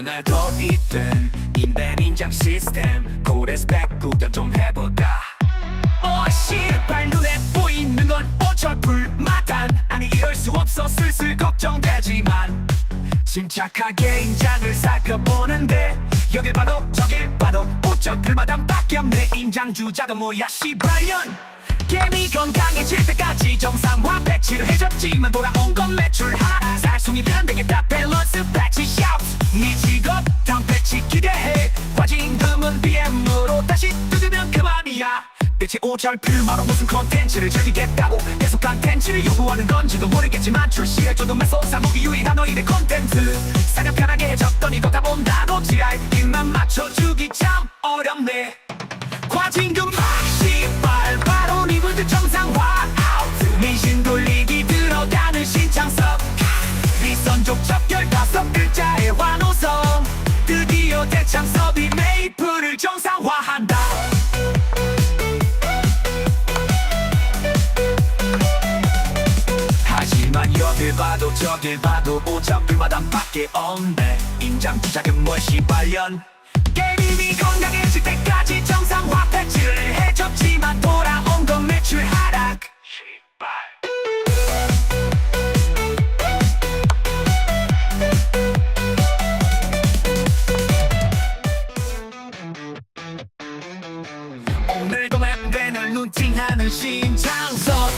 날 도입된 인벤 인장 시스템 고레스펙 구경 좀 해보자. 씨발 눈에 보이는 건 어쩔불마단 아니 이럴 수 없어 슬슬 걱정되지만 침착하게 인장을 살펴보는데 여길 봐도 저길 봐도 어쩔불마단밖에 없네. 인장 주자도 뭐야 씨발년. 개미 건강해질 때까지 정상화 배치를 해줬지만 돌아온 건 매출 하락. 살숭이 변되겠다 밸런스 패치 샤우트. 네 직업 다음 패치 기대해. 과징금은 BM으로 다시 뜯으면 그만이야. 대체 오절필마로 무슨 콘텐츠를 즐기겠다고 계속 콘텐츠를 요구하는 건지도 모르겠지만 출시해줘도 매소사무기 유일한 너희의 콘텐츠. 사냥 편하게 해줬더니 걷다 본다 노지알 입만 맞춰주기 참 어렵네. 과징금 씨발 바로 리블드 정상화 아웃. 민심 돌리기 들어가는 신창섭. 위선족 접결 5글자의 환호성. 드디어 대창섭이 메이플을 정상화한다. 하지만 여길 봐도 저길 봐도 오작불마담밖에 없네. 인장 주작은 뭘 씨발년. 게임이 건강해질 때까지 정상화 패치를 해줬지만 돌아온 건 매출 하락. 오늘도 맵밴을 눈팅하는 신창섭.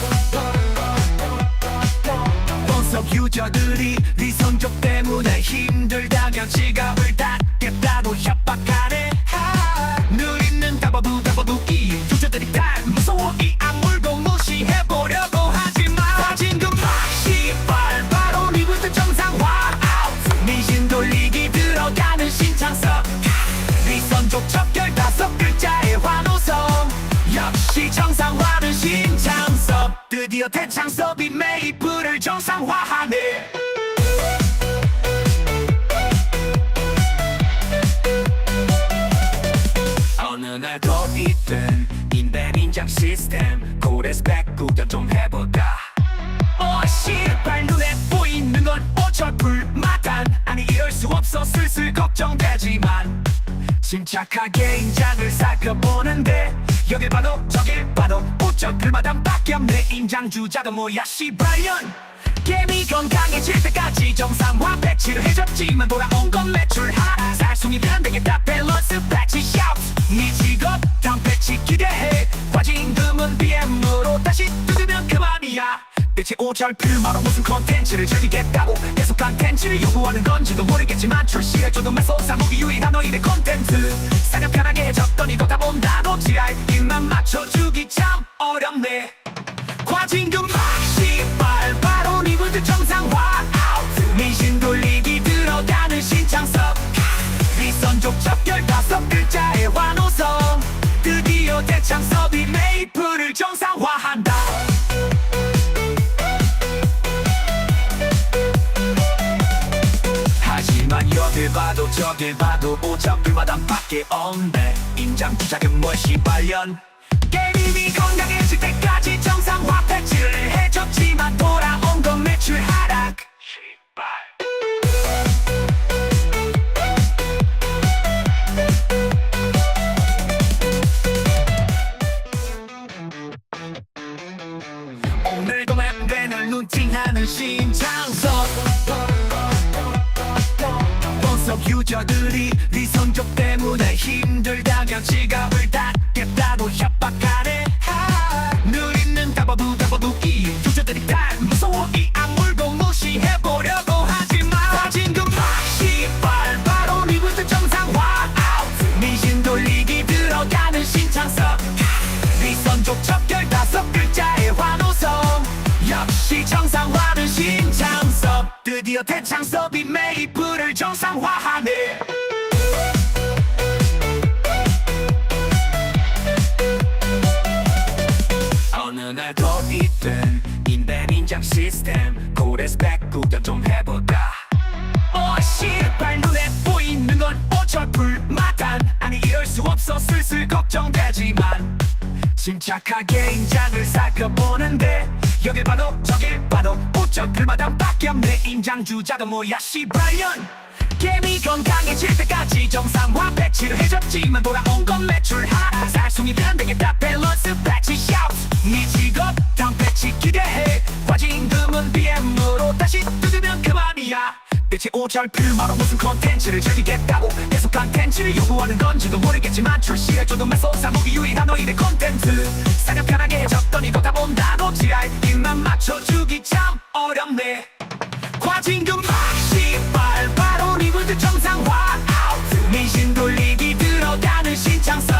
본석 유저들이 위선족 때문에 힘들다며 지갑을 닫겠다고 협박하네. 누리는 다바부이 유저들이 다 무서워 이 악물고 무시해보려고 하지만 과징금 씨발 바로 리블드 정상화 아웃. 민심 돌리기 들어가는 신창섭. 위선족 척결 5글자의 환호성. 역시 정상화는 신창섭. 드디어 대창섭이 메이플을 정상화하네. 어느 날 도입된 인벤 인장 시스템 고레스펙 구경 좀 해보자. 씨발 눈에 보이는 건 어쩔불마단 아니 이럴 수 없어 슬슬 걱정되지만 침착하게 인장을 살펴보는데 여길 봐도 저길 봐도 어쩔불마담밖에 없네. 인장 주자도 뭐야 씨발년. 개미 건강해질 때까지 정상화 배치를 해줬지만 돌아온 건 매출 하락. 살숭이 변되겠다 밸런스 패치 샤우트. 네 직업 다음 패치 기대해. 과징금은 BM으로 다시 뜯으면 그만이야. 대체 오절필마로 무슨 콘텐츠를 즐기겠다고 계속 콘텐츠를 요구하는 건지도 모르겠지만 출시해줘도 매소사무기 유일한 너희의 콘텐츠. 사냥 편하게 해줬더니 걷다 본다 노지알 입만 맞춰주기 참 어렵네. 과징금 씨발 바로 리블드 정상화 아웃. 민심 돌리기 들어가는 신창섭. 위선족 접결 5글자의 환호성. 드디어 대창섭이 메이플을 정상화한다. 하지만 여길 봐도 저길 봐도 오작불마담밖에 없네. 인장 주작은 뭘 씨발년. 게임이 건강해질 때까지 정상화 패치를 해줬지만 돌아온 건 매출 하락. 오늘도 맵밴을 눈팅하는 신창섭. 본석 유저들이 위선족 때문에 힘들다며 지갑을 닫겠다고 협박하네. 누리는 다바부이 유저들이 다 무서워 이 악물고 무시해보려고 하지만 과징금 씨발 바로 리블드 정상화 아웃. 민심 돌리기 들어가는 신창섭. 위선족 척결 5글자의 환호성. 역시 정상화는 신창섭. 드디어 대창섭이 메이플을 정상화하네. 어느 날 도입된 인벤 인장 시스템 고레스펙 구경 좀 해보자. 씨발 눈에 보이는 건 어쩔불마단 아니 이럴 수 없어 슬슬 걱정되지만 침착하게 인장을 살펴보는데 여길 봐도 저길 봐도 어쩔불마담밖에 없네. 인장 주자도 뭐야 씨발년. 개미 건강해질 때까지 정상화 배치를 해줬지만 돌아온 건 매출 하락 살숭이 변되겠다 밸런스 패치 샤우트 네 직업 다음 패치 기대해 과징금은 BM으로 다시 뜯으면 그만이야 대체 오절필마로 무슨 콘텐츠를 즐기겠다고 계속 콘텐츠를 요구하는 건지도 모르겠지만 출시해줘도 매소사 무기 유일한 너희의 콘텐츠 사냥 편하게 해줬더니 걷다 본다 놓지알 입만 맞춰주기 참 어렵네 과징금 시발 바로 리블드 정상화 아웃 민심 돌리기 들어가는 신창섭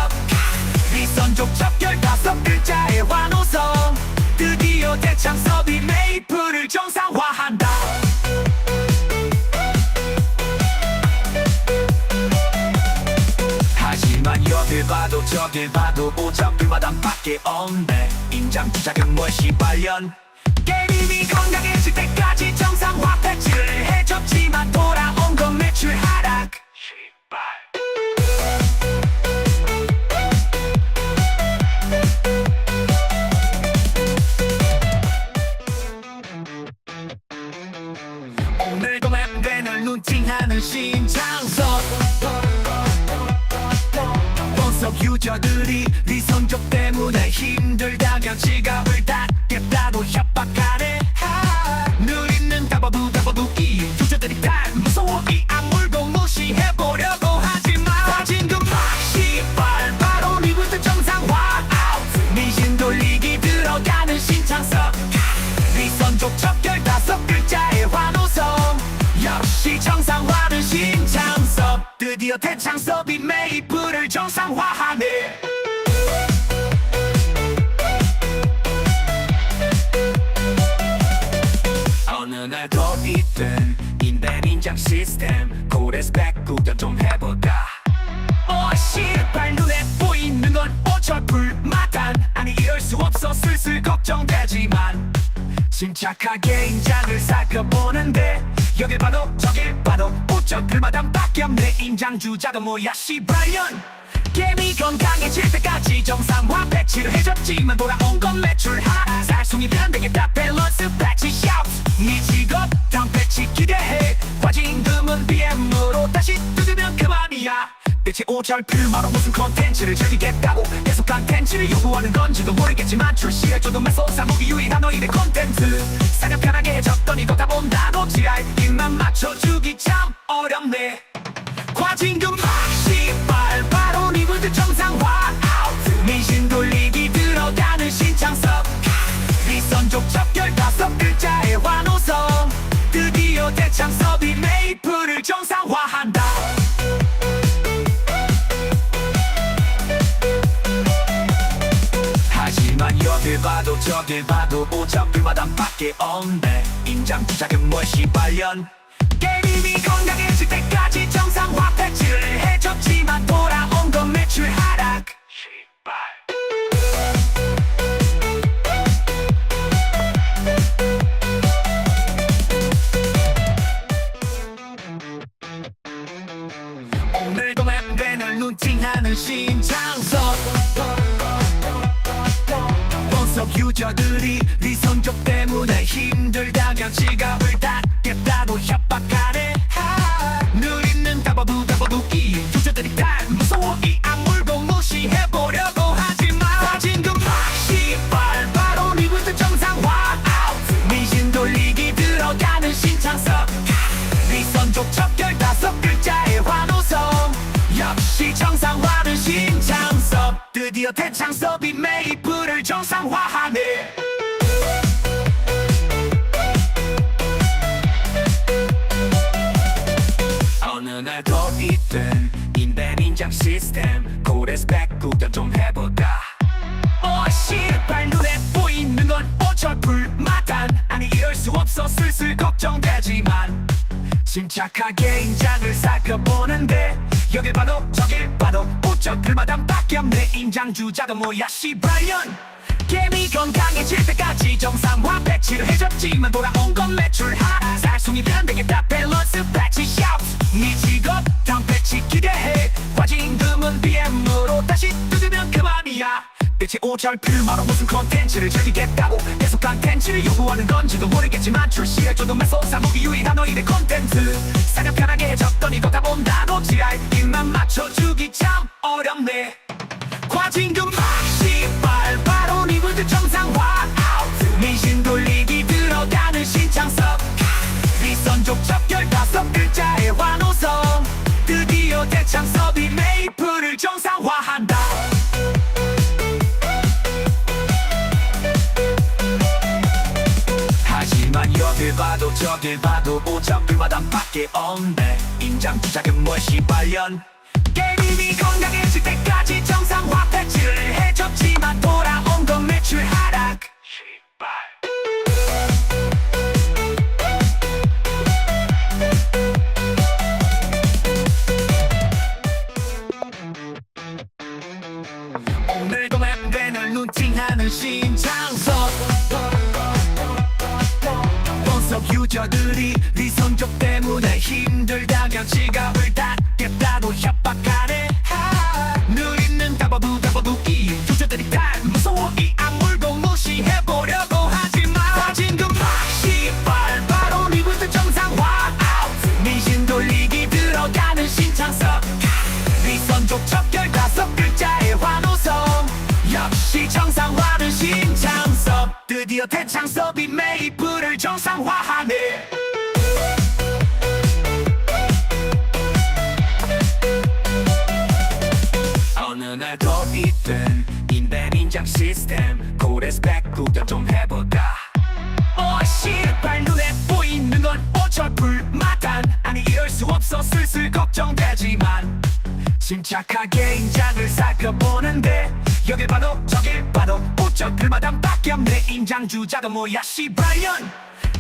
위선족 척결 5글자의 환호성 드디어 대창섭이 메이플을 정상화한다 하지만 여길 봐도 저길 봐도 오작불마당밖에 없네 임장 주작은 뭘 시발년 게임이 건강해질 때까지 정상화 패치를 해줬지만 돌아온 건 매출 하락 오늘도 맵밴을 눈팅하는 신창섭 본석 유저들이 리선족 때문에 힘들다며 지갑을 닫겠다고 협박하네 늘 있는 다바부이 유저들이 다 무서워 이 악물고 무시해보려고 하지만 과징금 시발 바로 리부트 정상화 아웃 민심 돌리기 들어가는 신창섭 리선족 척결 5글자의 환호성 역시 정상화는 신창섭 드디어 대창섭이 메이플을 정상화하네 어느 날 도입된 인벤인장 시스템 고레스 백구경 좀 해보자 시발 눈에 보이는 건 어쩔불마단 아니 이럴 수 없어 슬슬 걱정되지만 침착하게 인장을 살펴보는데 여길 봐도 저길 봐도 오적들마당밖에 없네 인장 주자가 뭐야 시발년 게임이 건강해질 때까지 정상화 배치를 해줬지만 돌아온 건 매출 하락 살숭이 변되겠다 밸런스 패치 샤우트 네 직업 다음 패치 기대해 과징금은 BM으로 다시 뜯으면 그만이야 대체 오절필마로 무슨 콘텐츠를 즐기겠다고 계속 콘텐츠를 요구하는 건지도 모르겠지만 출시해줘도 매소사 무기 유일한 너희의 콘텐츠 사냥 편하게 해줬더니 걷다 본다 놓지알 입만 맞춰주기 참 어렵네 과징금 시발 바로 리블드 정상화 아웃 민심 돌리기 들어가는 신창섭 위선족 척결 5글자의 환호성 드디어 대창섭이 메이플을 정상화한다 하지만 여길 봐도 저길 봐도 오작불마당밖에 없네 임장 주작은 뭘 시발년 게임이 건강해질 때까지 정상화 패치를 해줬지만 돌아온 건 매출 하락 오늘도 맵밴을 눈팅하는 신창섭 본석 유저들이 리선족 때문에 힘들다며 지갑을 닫겠다고 협박하네 늘 있는 다바부이 유저들이 다 무서워 이 악물고 무시해보려고 하지만 과징금 시발 바로 리부트 정상화 아웃 민심 돌리기 들어가는 신창섭 리선족 척결 5글자의 환호성 역시 정상화는 신창섭 드디어 대창섭이 메이플을 정상화하네 어느 날 도입된 인벤인장 시스템 고레스 백구경 좀 해보자 시발 눈에 보이는 건 어쩔불마단 아니 이럴 수 없어 슬슬 걱정되지만 침착하게 인장을 살펴보는데 여길 봐도 저길 봐도 오적들마당밖에 없네 인장 주자가 뭐야 시발년 게임이 건강해질 때까지 정상화 배치를 해줬지만 돌아온 건 매출 하락 살숭이 변되겠다 밸런스 패치 샤우트 네 직업 다음 패치 기대해 과징금은 BM으로 다시 뜯으면 그만이야 대체 오절필마로 무슨 콘텐츠를 즐기겠다고 계속 콘텐츠를 요구하는 건지도 모르겠지만 출시할 정도만 솟아보기 유일한 너희의 콘텐츠 사냥 편하게 적더니 걷다 본다고 지랄 입만 맞춰주기 참 어렵네 과징금 막시발 바로 리블드 정상화 민심 돌리기 들어가는 신창섭 위선족 첩결 5글자의 환호성 드디어 대창섭이 메이플을 정상화한다 하지만 여길 봐도 저길 봐도 오작불마담밖에 없네 임장 주작은 뭘 시발년 게임이 건강해질 때까지 정상화 패치를 해줬지만 돌아온 건 매출 하락 시발 오늘도 맵밴을 눈팅하는 신창섭 본섭 유저들이 위선족 때문에 힘들다며 지갑을 닫겠다고 협박하네 누리는 다버부이 유저들이 다 무서워 이 악물고 무시해보려고 하지만 과징금 막시발 바로 리부트 정상화 민심 돌리기 들어가는 신창섭 위선족 첩결 5글자의 환호성 역시 정상화는 신창섭 드디어 대창섭이 메이플을 정상화하네 어느 날 도입된 인벤 인장 시스템 고레스펙 구경 좀 해보자 시발 눈에 보이는 건 어쩔불마단 아니 이럴 수 없어 슬슬 걱정되지만 침착하게 인장을 살펴보는데 여길 봐도 저길 봐도 오적들마담밖에 없네 인장주자도 뭐야 시발년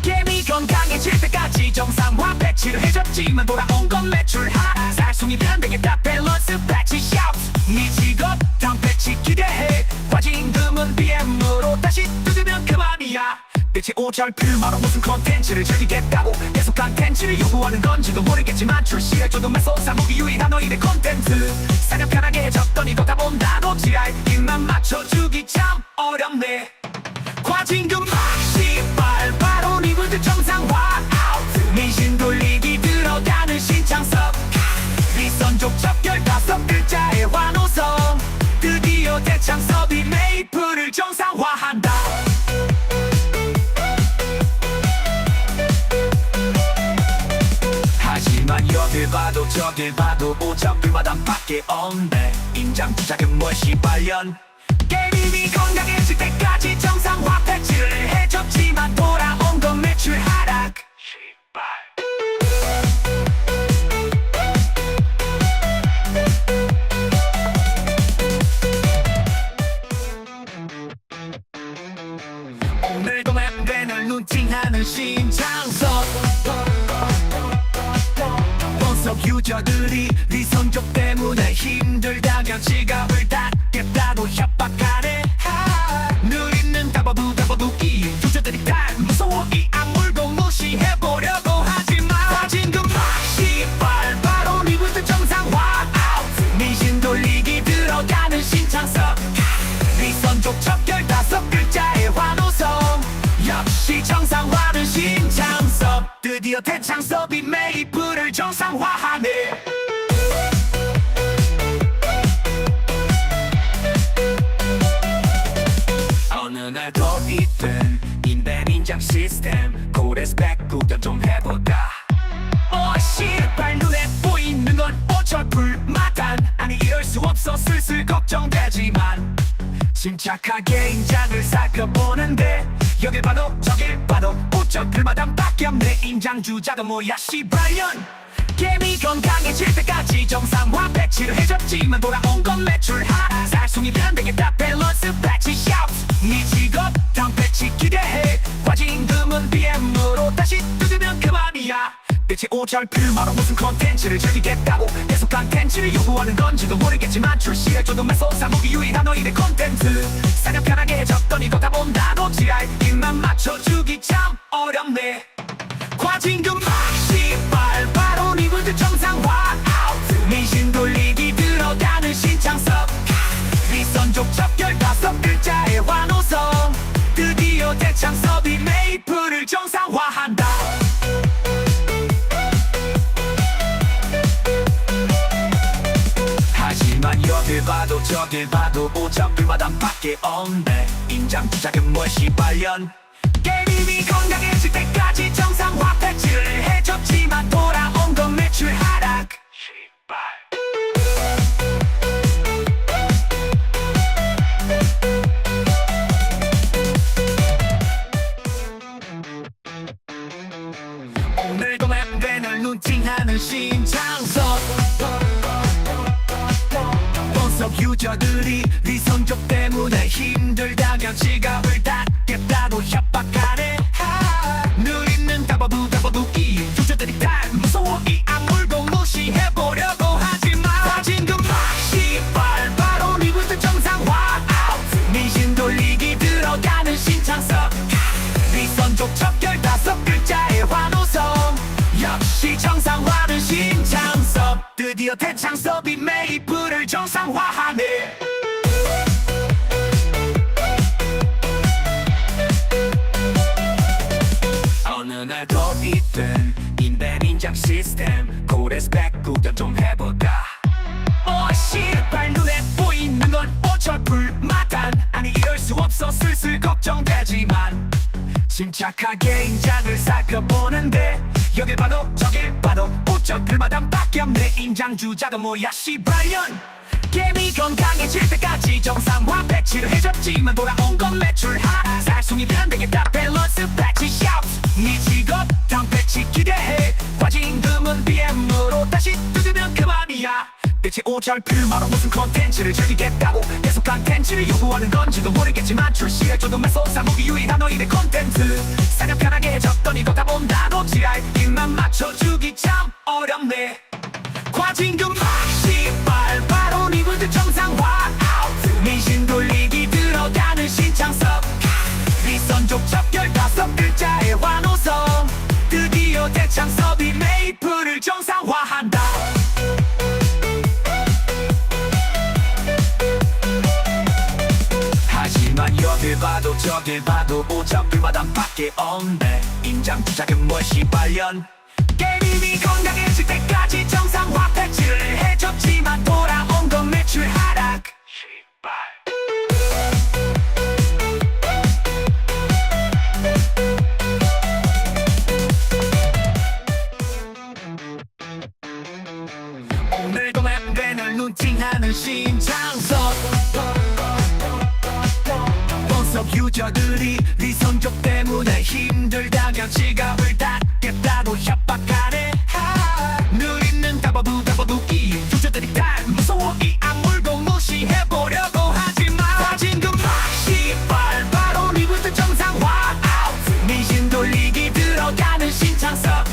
게임이 건강해질 때까지 정상화 패치를 해줬지만 돌아온 건 매출 하락 살숭이면 되겠다 밸런스 패치 샤우트 네 직업 다음 패치 기대해 과징금은 BM으로 다시 뜯으면 그만이야 대체 오절필마로 무슨 콘텐츠를 즐기겠다고 계속 콘텐츠를 요구하는 건지도 모르겠지만 출시할 정도만 솟아보기 유일한 너희의 콘텐츠 사냥 편하게 적더니 걷다 본다고 지랄 입만 맞춰주기 참 어렵네 과징금 막시발 바로 리블드 정상화 민심 돌리기 들어가는 신창섭 위선족 첩결 5글자의 환호성 드디어 대창섭이 메이플을 정상화한다 하지만 여길 봐도 저길 봐도 오작불마담밖에 없네 임장 주작은 뭘 시발년 게임이 건강해질 때까지 정상화 패치를 해줬지만 돌아온 건 매출 하락 시발 오늘도 맵밴을 눈팅하는 신창섭 본섭 유저들이 위선족 때문에 힘들다며 지갑을 닫겠다고 협박하네 누리는 다버부이 유저들이 다 무서워 이 악물고 무시해보려고 하지만 과징금 막시발 바로 리부트 정상화 민심 돌리기 들어가는 신창섭 위선족 첩결 5글자의 환호성 역시 정상화는 신창섭 드디어 대창섭이 메이플을 정상화하네 어느 날 도입된 인벤 인장 시스템 고레스펙 구경 좀 해보자 시발 눈에 보이는 건 어쩔불마단 아니 이럴 수 없어 슬슬 걱정되지만 침착하게 인장을 살펴보는데 여길 봐도 저길 봐도 오적들마담밖에 없네 인장주자도 뭐야 시발년 게임이 건강해질 때까지 정상화 패치를 해줬지만 돌아온 건 매출 하락 살숭이면 되겠다 밸런스 패치 샤우트 네 직업 다음 패치 기대해 과징금은 BM으로 다시 뜯으면 그만이야 대체 오절필마로 무슨 콘텐츠를 즐기겠다고 계속 콘텐츠를 요구하는 건지도 모르겠지만 출시할 정도만 솟아보기 유일한 너희의 콘텐츠 사냥 편하게 적더니 걷다 본다고 지랄 입만 맞춰주기 참 어렵네 과징금 막시발 바로 리블드 정상화 민심 돌리기 들어가는 신창섭 위선족 첩결 5 정상화한다. 하지만 여길 봐도 저길 봐도 오차불마당밖에 없네. 임장 주작은 뭘 시발년. 게임이 건강해질 때까지 정상화 패치를 해줬지만 돌아온 건 매출 하락. 시발. 오늘도 맵밴을 눈팅하는 신창섭. 본섭 유저들이 위선족 때문에 힘들다며 지갑을 닫겠다고 협박하네. 늘 있는 다바부기 유저들이 다 무서워 이 악물고 무시해보려고 하지만 과징금 시발 바로 리부트 정상화. 민심 돌리기 들어가는 신창섭. 위선족 척결 5글자의 환호성. 역시 정상화는 신창섭. 드디어 대창섭이 메이플을 정상화하네. 어느 날 도입된 인벤 인장 시스템 고레스 백구경 좀 해보자. 시발 눈에 보이는 건 어쩔불마단. 아니 이럴 수 없어 슬슬 걱정되지만 침착하게 인장을 살펴보는데 여길 봐도 저길 봐도 어쩔불마단밖에 없네. 인장 주자가 뭐야 시발년. 게임이 건강해질 때까지 정상화 패치를 해줬지만 돌아온 건 매출 하락. 살숭이 변되겠다 밸런스 패치 샤우트. 네 직업 다음 패치 기대해. 과징금은 BM으로 다시 뜯으면 그만이야. 대체 오절필마로 무슨 콘텐츠를 즐기겠다고 계속 콘텐츠를 요구하는 건지도 모르겠지만 출시해줘도 매소사 무기 유일한 너희의 콘텐츠. 사냥 편하게 해줬더니 더 다 본다고 지랄. 입만 맞춰주기 참 어렵네. 과징금 시발 바로 리부트 정상화. 민심 돌리기 들어가는 신창섭. 위선족 척결 5글자의 환호성. 드디어 대창섭이 메이플을 정상화한다. 하지만 여길 봐도 저길 봐도 오차불마당밖에 없네. 임장 주작은 뭘 시발년. 게임이 건강해질 때까지 정상화 패치를 해줬지만 돌아온 건 매출 하락. 시발. 오늘도 맵밴을 눈팅하는 신창섭. 본섭 유저들이 위선족 때문에 힘들다며 지갑을 닫겠다고 협박하네. 늘 있는 다바부기 유저들이 다 무서워 이 악물고 무시해보려고 하지만 과징금 시발 바로 리부트 정상화. 민심 돌리기 들어가는 신창섭.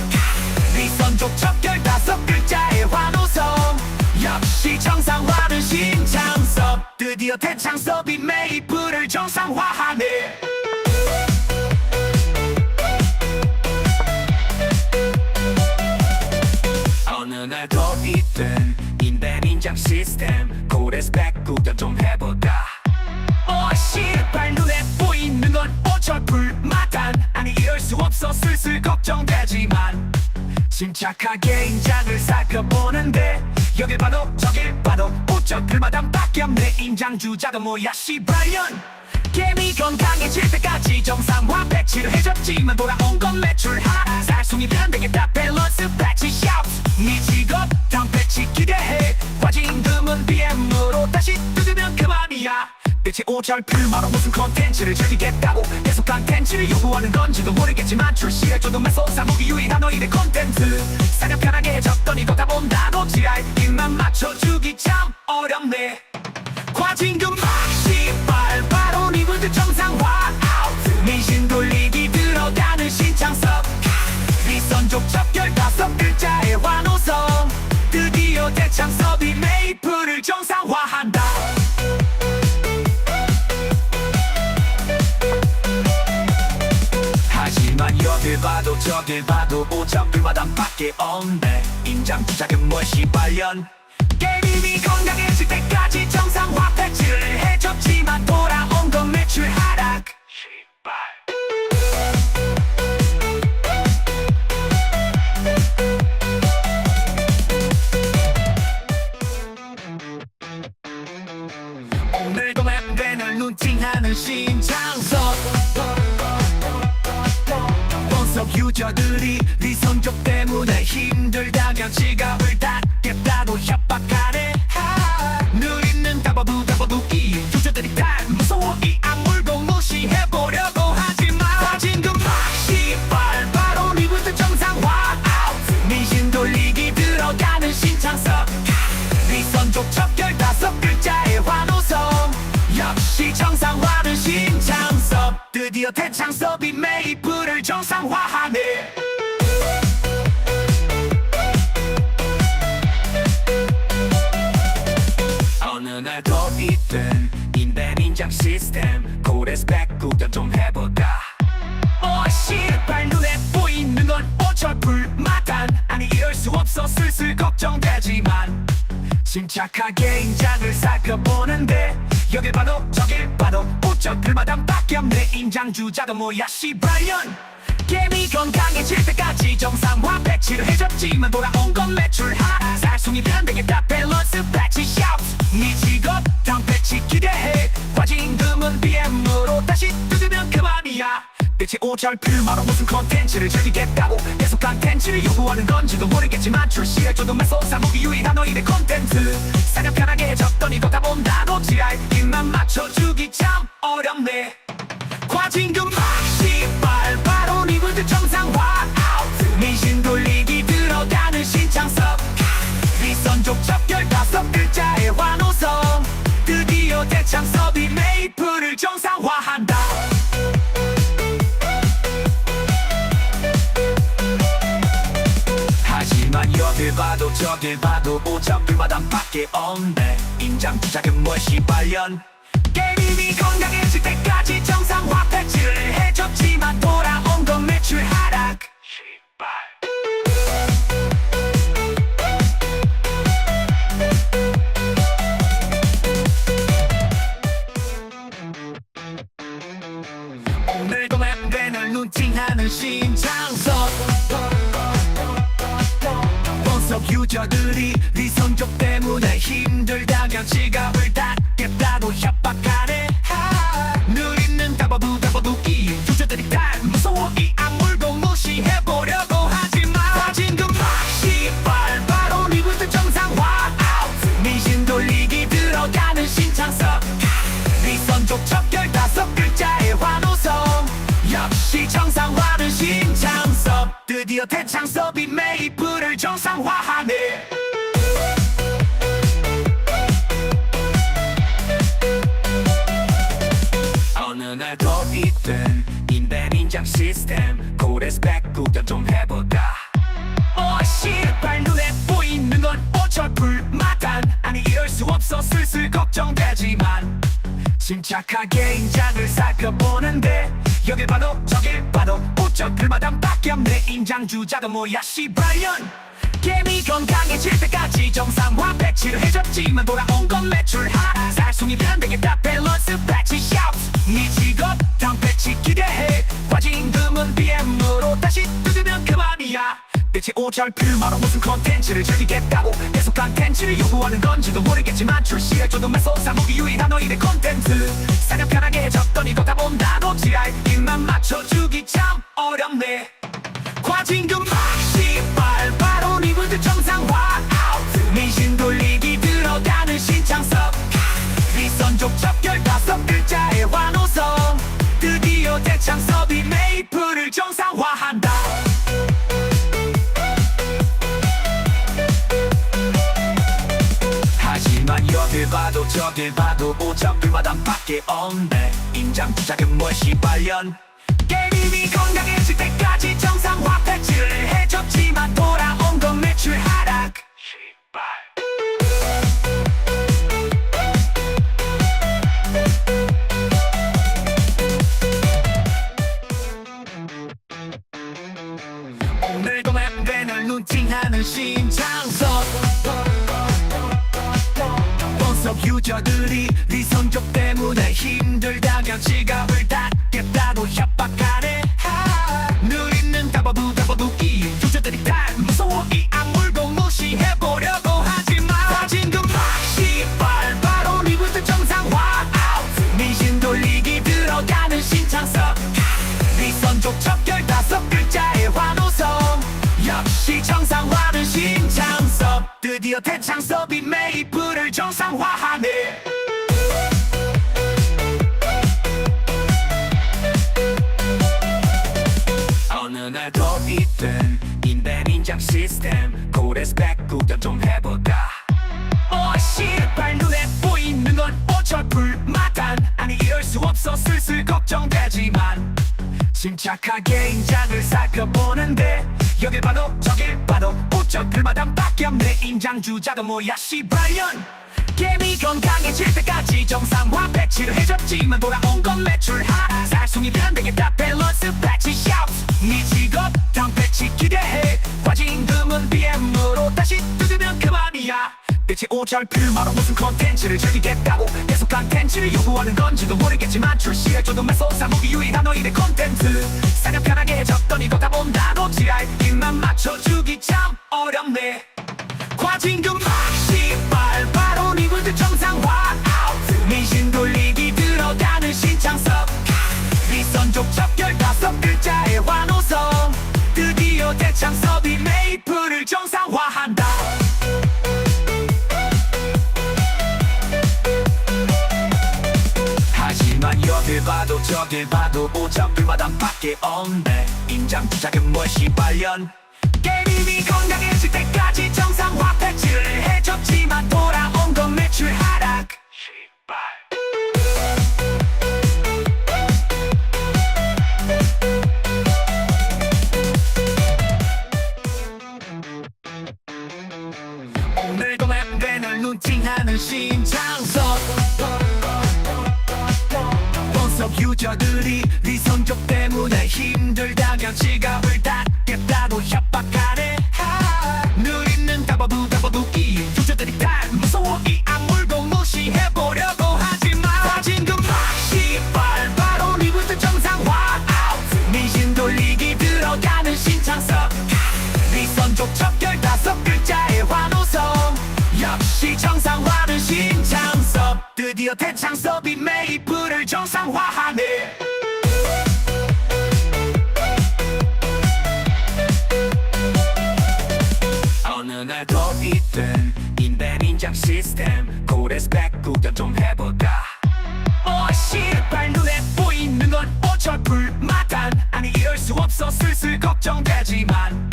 위선족 척결 5글자의 환호성. 역시 정상화는 신창섭. 드디어 대창섭이 메이플을 정상화하네. 어느 날 도입된 인벤 인장 시스템 고레스 백구경 좀 해보자. 시발 눈에 보이는 건 어쩔불마단. 아니 이럴 수 없어 슬슬 걱정되지만 침착하게 인장을 살펴보는데 여길 봐도 저길 봐도 오쩔불마당밖에 없네. 인장 주자가 뭐야 시발년. 게임이 건강해질 때까지 정상화 패치를 해줬지만 돌아온 건 매출 하락. 살숭이 변되겠다 밸런스 패치 샤우트. 네 직업 다음 패치 기대해. 과징금은 BM으로 다시 뜯으면 그만이야. 대체 오절필마로 무슨 콘텐츠를 즐기겠다고 계속 콘텐츠를 요구하는 건지도 모르겠지만 출시해줘도 매소사 무기 유일한 너희의 콘텐츠. 사냥 편하게 해줬더니 더 다 본다고 지랄. 입만 맞춰주기 참 어렵네. 과징금 시발 바로 리부트 정상화. 민심 돌리기 들어가는 신창섭. 위선족 척결 5글자의 환호성. 드디어 대창섭이 메이플을 정상화한다. 하지만 여길 봐도 저길 봐도 오차불마당밖에 없네. 임장 주작은 뭘 시발년. 게임이 건강해질 때까지 정상화 패치를 해줬지만 돌아온 건 매출 하락. 시발. 신창섭 본석 유저들이 네 성적 때문에 힘들다며 지갑을 닫겠다고 협박하네. 늘 있는 다바부기 유저들이 다 무서워 이 악물고 무시해보려고 하지마. 가진 금방 시발 바로 리부트 정상화. 민심 돌리기 들어가는 신창섭 네 선족 척결 5글자의 환호성 역시 정상화는 신창섭. 드디어 대창섭이 메이플을 정상화하네. 어느 날 도입된 인벤 인장 시스템 고레스 백구경 좀 해보다. 씨발 눈에 보이는 건 어쩔불마단. 아니 이럴 수 없어 슬슬 걱정되지만 침착하게 인장을 살펴보는데 여길 봐도 저길 봐도 어쩔불마단밖에 없네. 인장 주자도 뭐야 씨발년. 게임이 건강해질 때까지 정상화 패치를 해줬지만 돌아온 건 매출하. 살숭이 변되겠다 밸런스 패치 샤우트. 네 직업 다음 패치 기대해. 과징금은 BM으로 다시 뜯으면 그만이야. 대체 오절필마로 무슨 컨텐츠를 즐기겠다고 계속 컨텐츠를 요구하는 건지도 모르겠지만 출시해줘도 매소사무기 유일한 너희의 컨텐츠. 사냥 편하게 해줬더니 걷다 본다고 지랄 입만 맞춰주기 참 어렵네. 과징금 씨발 바로 리부트 정상화. 민심 돌리기 들어가는 신창섭 네 선족 척결 5글자의 환호성. 드디어 대창섭이 메이플을 정상화한다. 하지만 여길 봐도 저길 봐도 오작불마단밖에 없네. 인장 주작은 뭘 씨발년. 게임이 건강해질 때까지 정상화 패치를 해줬지만 돌아온 건 매출 하락. 오늘도 맵밴을 루팅하는 신창섭 본석 유저들이 네 성적 때문에 힘들다며 지갑을 닫겠다고 협박하네. 늘 있는 다바부기 유저들이 다 무서워 이 악물고 무시해보려고 하지마. 가진 금방 씨발 바로 리부트 정상화. 민심 돌리기 들어가는 신창섭 네 선족 척결 5글자의 환호성 역시 정상화는 신창섭. 드디어 대창섭이 메이플을 정상화하네. 어느 날 도입된 인벤 인장 시스템 고레스 백구경 좀 해보다. 씨발 눈에 보이는 건 어쩔불마단. 아니 이럴 수 없어 슬슬 걱정되지만 침착하게 인장을 살펴보는데 여길 봐도 저길 봐도 어쩔불마단밖에 없네. 인장 주자도 뭐야 씨발년. 게임이 건강해질 때까지 정상화 패치를 해줬지만 돌아온 건 매출하. 살숭이 변되겠다 밸런스 패치 샤우트. 네 직업 다음 패치 기대해. 과징금은 BM으로 다시 뜯으면 그만이야. 대체 오절필마로 무슨 컨텐츠를 즐기겠다고 계속 컨텐츠를 요구하는 건지도 모르겠지만 출시해줘도 매소사무기 유일한 너희의 컨텐츠. 사냥 편하게 해줬더니 걷다 본다고 지랄 입만 맞춰주기 참 어렵네. 과징금 씨발 바로 리부트 정상화. 민심 돌리기 들어가는 신창섭 네 선족 척결 5글자의 환호성. 드디어 대창섭이 메이플을 정상화한다. 하지만 여길 봐도 저길 봐도 오작불마단밖에 없네. 인장 주작은 뭘 씨발년. 게임이 건강해질 때까지 정상화 패치를 해줬지만 돌아온 건 매출 하락. 오늘도 맵밴을 루팅하는 신창섭 본석 유저들이 네 성적 때문에 힘들다며 지갑을 닫겠다고 협박하네. 늘 있는 다바부기 유저들이 다 무서워 이 악물고 무시해보려고 하지마. 가진 금방 씨발 바로 리부트 정상화. 민심 돌리기 드디어 대창섭이 메이플을 정상화하네. 어느 날 도입된 인벤 인장 시스템 고레스펙 구경 좀 해보자. 씨발 눈에 보이는 건 어쩔불마단 아니 이럴 수 없어 슬슬 걱정되지만 침착하게 인장을 살펴보는데 여길 봐도 저길 봐도 어쩔불마단밖에 없네. 인장 주자도 뭐야 씨발년. 개미 건강해질 때까지 정상화 패치를 해줬지만 돌아온 건 매출 하락. 살숭이 변되겠다 밸런스 패치 샤우트. 네 직업 다음 패치 기대해. 과징금은 BM으로 다시 뜯으면 그만이야. 대체 오절필마로 무슨 콘텐츠를 즐기겠다고 계속 콘텐츠를 요구하는 건지도 모르겠지만 출시해줘도 매소사 무기 유일한 너희의 콘텐츠. 사냥 편하게 해줬더니 걷다 본다 놓지알 입만 맞춰주기 참 어렵네. 과징금 씨발 바로 리블드 정상화 아웃. 민심 돌리기 들어가는 신창섭. 위선족 척결 5글자의 환호성. 드디어 대창섭이 메이플을 정상화한다. 여길 봐도 저길 봐도 오작불마단밖에 없네. 인장 주작은 뭘 씨발년. 게임이 건강해질 때까지 정상화 패치를 해줬지만 돌아온 건 매출 하락. 씨발. 오늘도 맵밴을 눈팅하는 신창섭. 유저들이 위선족 때문에 힘들다며 지갑을 닫겠다고 협박하네. 늘 있는 다바부이 유저들이 다 무서워 이 악물고 무시해보려고 하지만 과징금 씨발 바로 리부트 정상화 아웃. 민심 돌리기 들어가는 신창섭. 위선족 척결 5글자의 환호성. 역시 정상화는 신창섭. 드디어 대창섭이 메이플을 정상화하네. 어느 날 도입된 인벤 인장 시스템 고레스펙 구경 좀 해보자. 씨발 눈에 보이는 건 어쩔불마단 아니 이럴 수 없어 슬슬 걱정되지만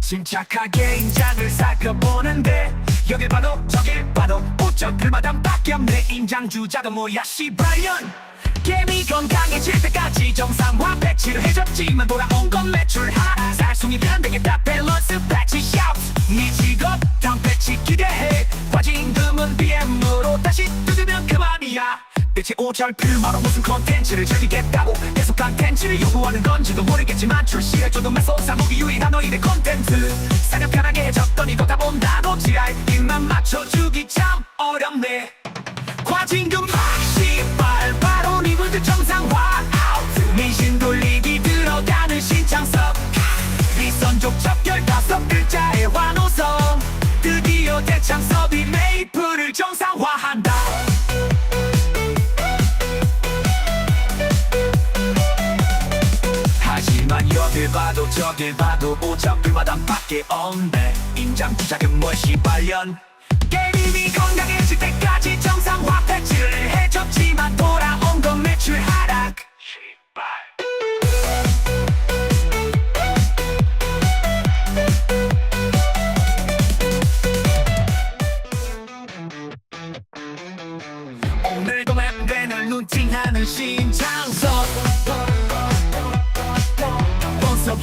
침착하게 인장을 살펴보는데 여길 봐도 저길 봐도 어쩔불마단밖에 없네. 인장 주자도 뭐야 씨발년. 개미 건강해질 때까지 정상화 패치를 해줬지만 돌아온 건 매출 하락. 살숭이 변되겠다 밸런스 패치 샤우트. 네 직업 다음 패치 기대해. 과징금은 BM으로 다시 뜯으면 그만이야. 대체 오절필마로 무슨 콘텐츠를 즐기겠다고 계속 콘텐츠를 요구하는 건지도 모르겠지만 출시해줘도 매소사 무기 유일한 너희의 콘텐츠. 사냥 편하게 해줬더니 걷다 본다 놓지알 입만 맞춰주기 참 어렵네. 과징금 씨발 바로 리블드 정상화 아웃. 민심 돌리기 들어가는 신창섭. 위선족 척결 5글자의 환호성. 드디어 대창섭이 메이플을 정상화한다. 하지만 여길 봐도 저길 봐도 오작불마단밖에 없네. 인장 주작은 뭘 씨발년. 게임이 건강해질 때까지 정상화 패치를 해줬지만 돌아온 건 매출 하락. 씨발. 오늘도 맵밴을 눈팅하는 신창섭.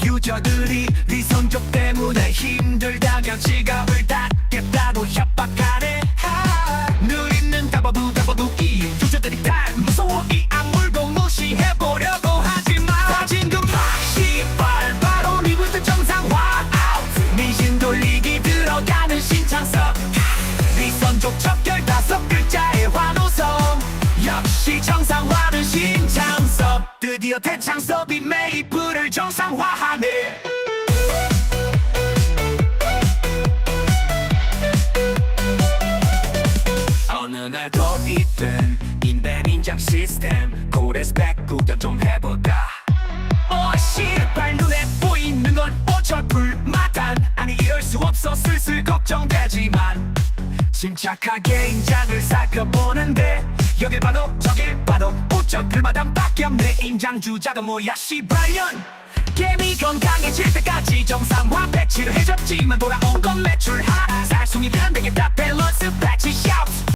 유저들이 위선족 때문에 힘들다며 지갑을 닫겠다고 협박하네. 늘 있는 다바부이 유저들이 다 무서워 이 악물고 무시해보려고 하지만 과징금 씨발 바로 리부트 정상화 아웃. 민심 돌리기 들어가는 신창섭. 위선족 척결 5글자의 환호성. 역시 정상화는 신창섭. 드디어 대창섭이 메이플을 정상화하네. 어느 날 도입된 인벤 인장 시스템 고레스펙 구경 좀 해보자. 씨발 눈에 보이는 건 어쩔불마단 아니 이럴 수 없어 슬슬 걱정되지만 침착하게 인장을 살펴보는데 여길 봐도 저길 봐도 우적들마담밖에 없네. 인장 주자가 뭐야 시발년. 개미 건강해질 때까지 정상화 배치를 해줬지만 돌아온 건 매출 하나. 살숭이 안 되겠다 밸런스 패치 샤우트.